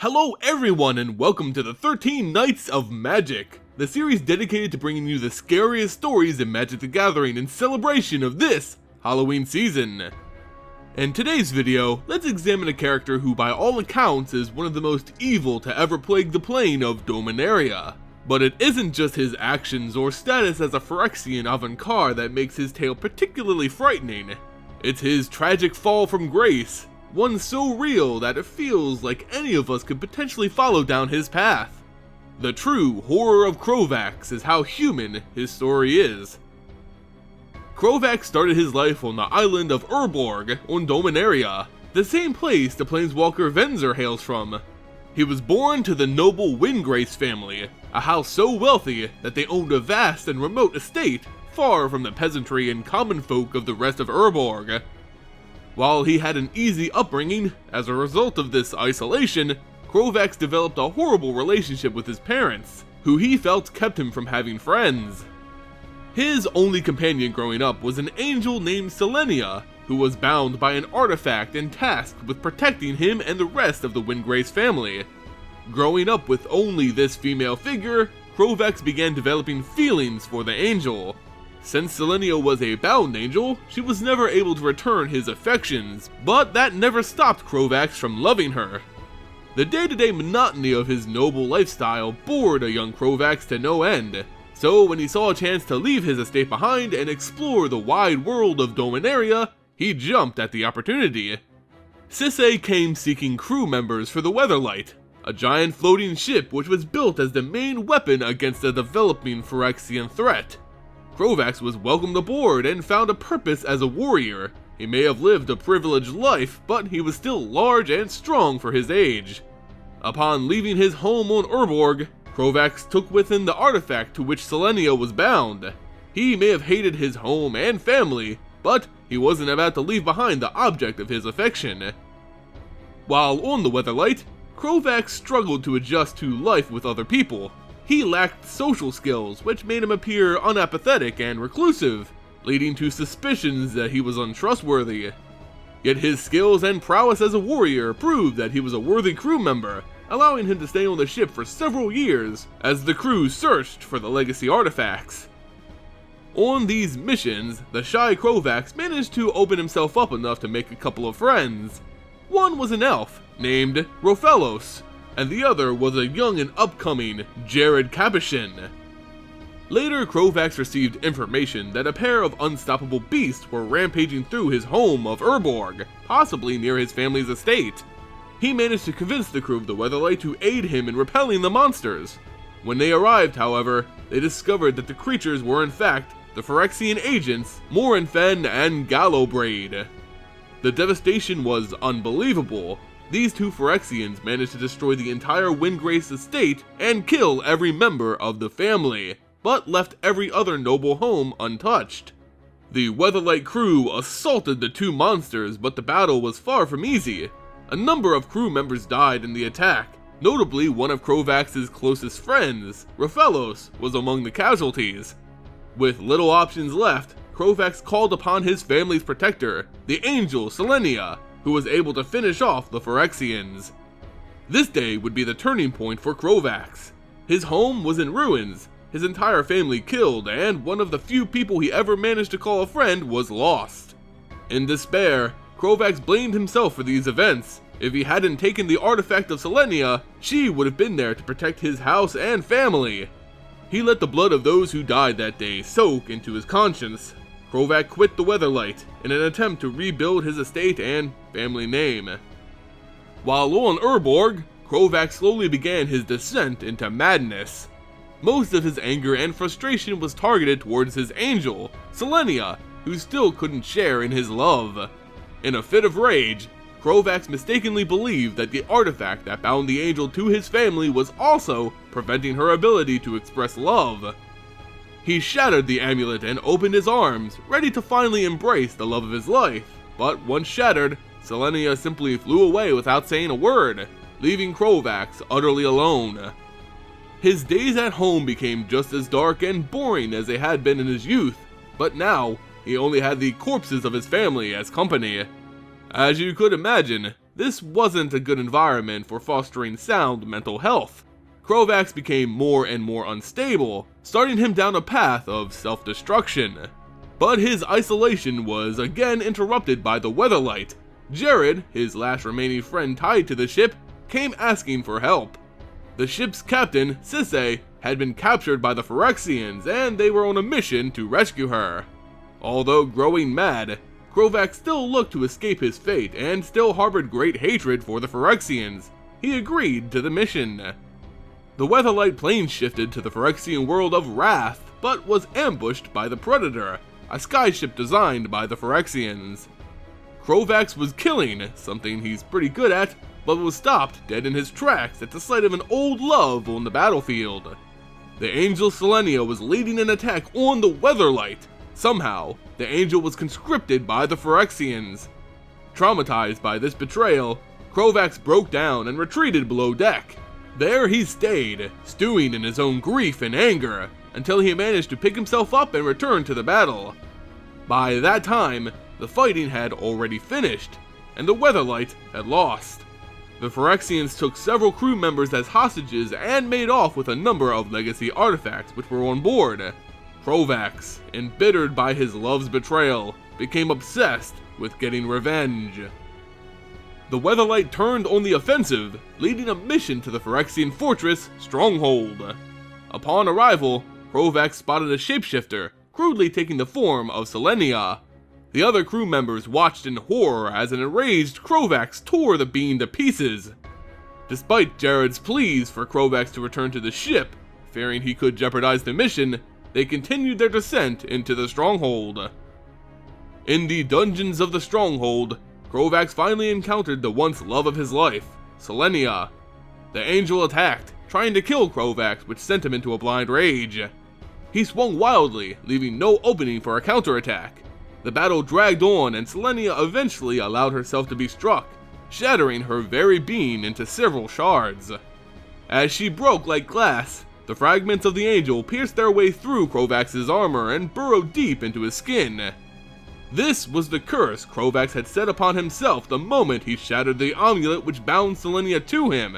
Hello everyone and welcome to the 13 Nights of Magic, the series dedicated to bringing you the scariest stories in Magic the Gathering in celebration of this Halloween season. In today's video, let's examine a character who by all accounts is one of the most evil to ever plague the plane of Dominaria. But it isn't just his actions or status as a Phyrexian avant-garde that makes his tale particularly frightening. It's his tragic fall from grace, one so real that it feels like any of us could potentially follow down his path. The true horror of Crovax is how human his story is. Crovax started his life on the island of Urborg on Dominaria, the same place the planeswalker Venser hails from. He was born to the noble Windgrace family, a house so wealthy that they owned a vast and remote estate far from the peasantry and common folk of the rest of Urborg. While he had an easy upbringing, as a result of this isolation, Crovax developed a horrible relationship with his parents, who he felt kept him from having friends. His only companion growing up was an angel named Selenia, who was bound by an artifact and tasked with protecting him and the rest of the Windgrace family. Growing up with only this female figure, Crovax began developing feelings for the angel. Since Selenia was a bound angel, she was never able to return his affections, but that never stopped Crovax from loving her. The day-to-day monotony of his noble lifestyle bored a young Crovax to no end, so when he saw a chance to leave his estate behind and explore the wide world of Dominaria, he jumped at the opportunity. Sisse came seeking crew members for the Weatherlight, a giant floating ship which was built as the main weapon against the developing Phyrexian threat. Crovax was welcomed aboard and found a purpose as a warrior. He may have lived a privileged life, but he was still large and strong for his age. Upon leaving his home on Urborg, Crovax took with him the artifact to which Selenia was bound. He may have hated his home and family, but he wasn't about to leave behind the object of his affection. While on the Weatherlight, Crovax struggled to adjust to life with other people. He lacked social skills, which made him appear unapathetic and reclusive, leading to suspicions that he was untrustworthy. Yet his skills and prowess as a warrior proved that he was a worthy crew member, allowing him to stay on the ship for several years as the crew searched for the legacy artifacts. On these missions, the shy Crovax managed to open himself up enough to make a couple of friends. One was an elf named Rath, and the other was a young and upcoming Jared Capuchin. Later, Crovax received information that a pair of unstoppable beasts were rampaging through his home of Urborg, possibly near his family's estate. He managed to convince the crew of the Weatherlight to aid him in repelling the monsters. When they arrived, however, they discovered that the creatures were in fact the Phyrexian agents Morinfen and Gallowbraid. The devastation was unbelievable. These two Phyrexians managed to destroy the entire Windgrace estate and kill every member of the family, but left every other noble home untouched. The Weatherlight crew assaulted the two monsters, but the battle was far from easy. A number of crew members died in the attack, notably one of Crovax's closest friends, Rath, was among the casualties. With little options left, Crovax called upon his family's protector, the angel Selenia, who was able to finish off the Phyrexians. This day would be the turning point for Crovax. His home was in ruins, his entire family killed, and one of the few people he ever managed to call a friend was lost. In despair, Crovax blamed himself for these events. If he hadn't taken the artifact of Selenia, she would have been there to protect his house and family. He let the blood of those who died that day soak into his conscience. Crovax quit the Weatherlight in an attempt to rebuild his estate and family name. While on Urborg, Crovax slowly began his descent into madness. Most of his anger and frustration was targeted towards his angel, Selenia, who still couldn't share in his love. In a fit of rage, Crovax mistakenly believed that the artifact that bound the angel to his family was also preventing her ability to express love. He shattered the amulet and opened his arms, ready to finally embrace the love of his life. But once shattered, Selenia simply flew away without saying a word, leaving Crovax utterly alone. His days at home became just as dark and boring as they had been in his youth, but now he only had the corpses of his family as company. As you could imagine, this wasn't a good environment for fostering sound mental health. Crovax became more and more unstable, starting him down a path of self-destruction. But his isolation was again interrupted by the Weatherlight. Jared, his last remaining friend tied to the ship, came asking for help. The ship's captain, Sisse, had been captured by the Phyrexians, and they were on a mission to rescue her. Although growing mad, Crovax still looked to escape his fate and still harbored great hatred for the Phyrexians. He agreed to the mission. The Weatherlight plane shifted to the Phyrexian world of Rath, but was ambushed by the Predator, a skyship designed by the Phyrexians. Crovax was killing, something he's pretty good at, but was stopped dead in his tracks at the sight of an old love on the battlefield. The angel Selenia was leading an attack on the Weatherlight. Somehow, the angel was conscripted by the Phyrexians. Traumatized by this betrayal, Crovax broke down and retreated below deck. There he stayed, stewing in his own grief and anger, until he managed to pick himself up and return to the battle. By that time, the fighting had already finished, and the Weatherlight had lost. The Phyrexians took several crew members as hostages and made off with a number of legacy artifacts which were on board. Crovax, embittered by his love's betrayal, became obsessed with getting revenge. The Weatherlight turned on the offensive, leading a mission to the Phyrexian fortress, Stronghold. Upon arrival, Crovax spotted a shapeshifter, crudely taking the form of Selenia. The other crew members watched in horror as an enraged Crovax tore the being to pieces. Despite Jared's pleas for Crovax to return to the ship, fearing he could jeopardize the mission, they continued their descent into the Stronghold. In the dungeons of the Stronghold, Crovax finally encountered the once love of his life, Selenia. The angel attacked, trying to kill Crovax, which sent him into a blind rage. He swung wildly, leaving no opening for a counterattack. The battle dragged on, and Selenia eventually allowed herself to be struck, shattering her very being into several shards. As she broke like glass, the fragments of the angel pierced their way through Crovax's armor and burrowed deep into his skin. This was the curse Crovax had set upon himself the moment he shattered the amulet which bound Selenia to him.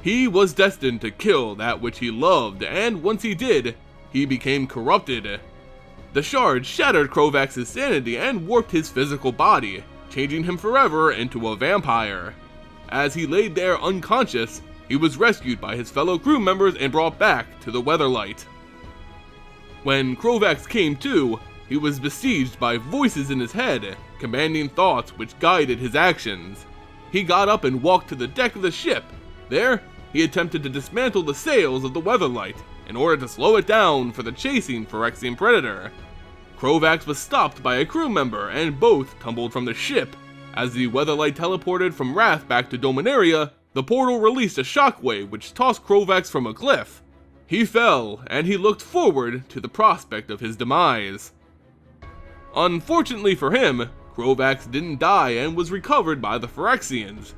He was destined to kill that which he loved, and once he did, he became corrupted. The shard shattered Crovax's sanity and warped his physical body, changing him forever into a vampire. As he laid there unconscious, he was rescued by his fellow crew members and brought back to the Weatherlight. When Crovax came to, he was besieged by voices in his head, commanding thoughts which guided his actions. He got up and walked to the deck of the ship. There, he attempted to dismantle the sails of the Weatherlight in order to slow it down for the chasing Phyrexian predator. Crovax was stopped by a crew member and both tumbled from the ship. As the Weatherlight teleported from Rath back to Dominaria, the portal released a shockwave which tossed Crovax from a cliff. He fell, and he looked forward to the prospect of his demise. Unfortunately for him, Crovax didn't die and was recovered by the Phyrexians.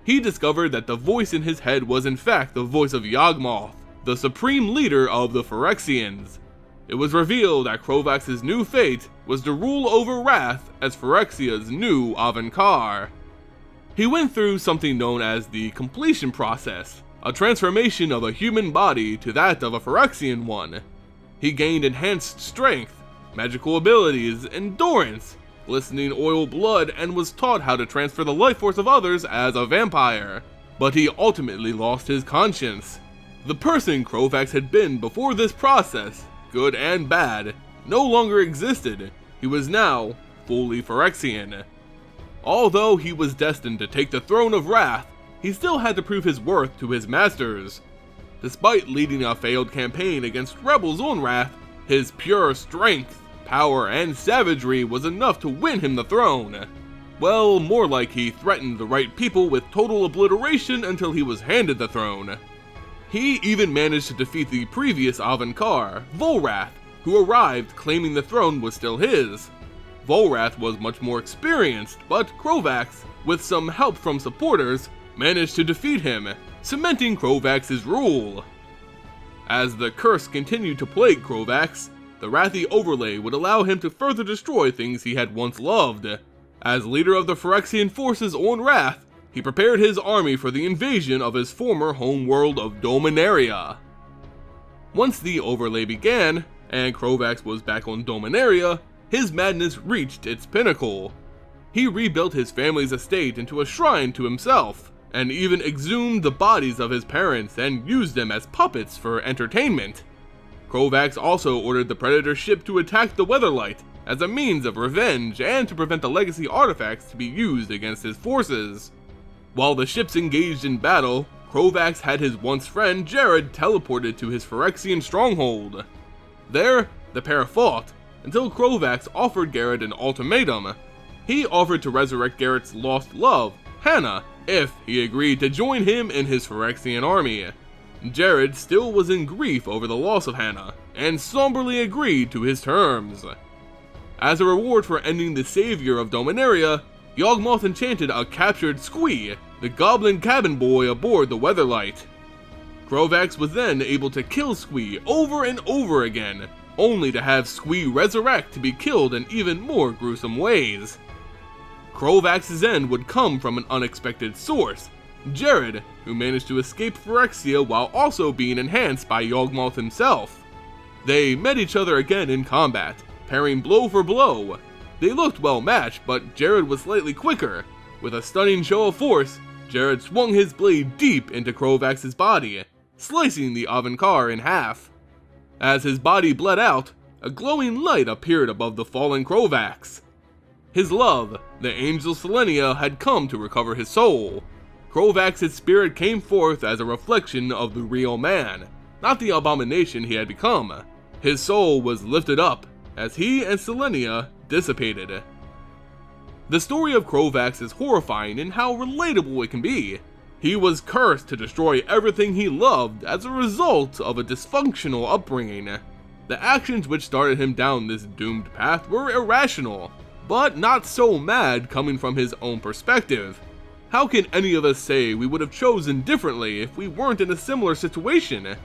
He discovered that the voice in his head was in fact the voice of Yawgmoth, the supreme leader of the Phyrexians. It was revealed that Crovax's new fate was to rule over Rath as Phyrexia's new Avankar. He went through something known as the completion process, a transformation of a human body to that of a Phyrexian one. He gained enhanced strength, magical abilities, endurance, glistening oil blood, and was taught how to transfer the life force of others as a vampire. But he ultimately lost his conscience. The person Crovax had been before this process, good and bad, no longer existed. He was now fully Phyrexian. Although he was destined to take the throne of Rath, he still had to prove his worth to his masters. Despite leading a failed campaign against rebels on Rath, his pure strength, power, and savagery was enough to win him the throne. Well, more like he threatened the right people with total obliteration until he was handed the throne. He even managed to defeat the previous Avankar, Volrath, who arrived claiming the throne was still his. Volrath was much more experienced, but Crovax, with some help from supporters, managed to defeat him, cementing Crovax's rule. As the curse continued to plague Crovax, the Rathi overlay would allow him to further destroy things he had once loved. As leader of the Phyrexian forces on Rath, he prepared his army for the invasion of his former homeworld of Dominaria. Once the overlay began, and Crovax was back on Dominaria, his madness reached its pinnacle. He rebuilt his family's estate into a shrine to himself, and even exhumed the bodies of his parents and used them as puppets for entertainment. Crovax also ordered the Predator ship to attack the Weatherlight as a means of revenge and to prevent the legacy artifacts to be used against his forces. While the ships engaged in battle, Crovax had his once friend Jared teleported to his Phyrexian stronghold. There, the pair fought, until Crovax offered Garrett an ultimatum. He offered to resurrect Garrett's lost love, Hannah, if he agreed to join him in his Phyrexian army. Jared still was in grief over the loss of Hannah, and somberly agreed to his terms. As a reward for ending the savior of Dominaria, Yawgmoth enchanted a captured Squee, the goblin cabin boy aboard the Weatherlight. Crovax was then able to kill Squee over and over again, only to have Squee resurrect to be killed in even more gruesome ways. Crovax's end would come from an unexpected source, Jared, who managed to escape Phyrexia while also being enhanced by Yawgmoth himself. They met each other again in combat, pairing blow for blow. They looked well matched, but Jared was slightly quicker. With a stunning show of force, Jared swung his blade deep into Crovax's body, slicing the Avankar in half. As his body bled out, a glowing light appeared above the fallen Crovax. His love, the angel Selenia, had come to recover his soul. Crovax's spirit came forth as a reflection of the real man, not the abomination he had become. His soul was lifted up as he and Selenia dissipated. The story of Crovax is horrifying in how relatable it can be. He was cursed to destroy everything he loved as a result of a dysfunctional upbringing. The actions which started him down this doomed path were irrational, but not so mad coming from his own perspective. How can any of us say we would have chosen differently if we weren't in a similar situation?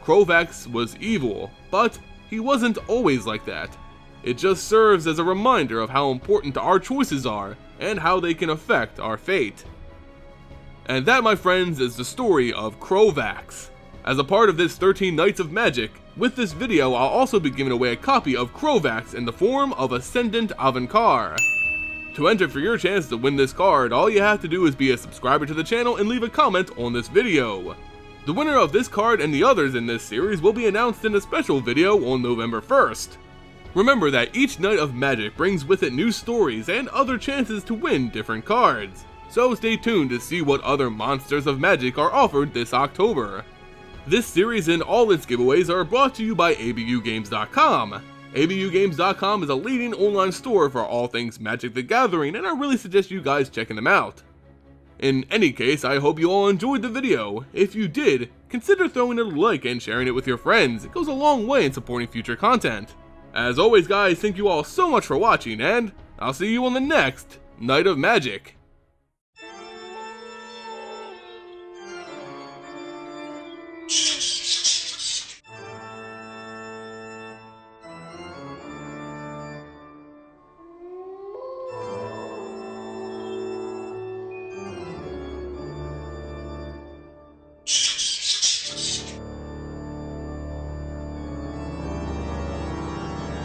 Crovax was evil, but he wasn't always like that. It just serves as a reminder of how important our choices are and how they can affect our fate. And that, my friends, is the story of Crovax. As a part of this 13 Nights of Magic, with this video I'll also be giving away a copy of Crovax in the form of Ascendant Avankar. To enter for your chance to win this card, all you have to do is be a subscriber to the channel and leave a comment on this video. The winner of this card and the others in this series will be announced in a special video on November 1st. Remember that each Night of Magic brings with it new stories and other chances to win different cards, so stay tuned to see what other monsters of magic are offered this October. This series and all its giveaways are brought to you by abugames.com. abugames.com is a leading online store for all things Magic the Gathering, and I really suggest you guys checking them out. In any case, I hope you all enjoyed the video. If you did, consider throwing it a like and sharing it with your friends. It goes a long way in supporting future content. As always guys, thank you all so much for watching, and I'll see you on the next Night of Magic.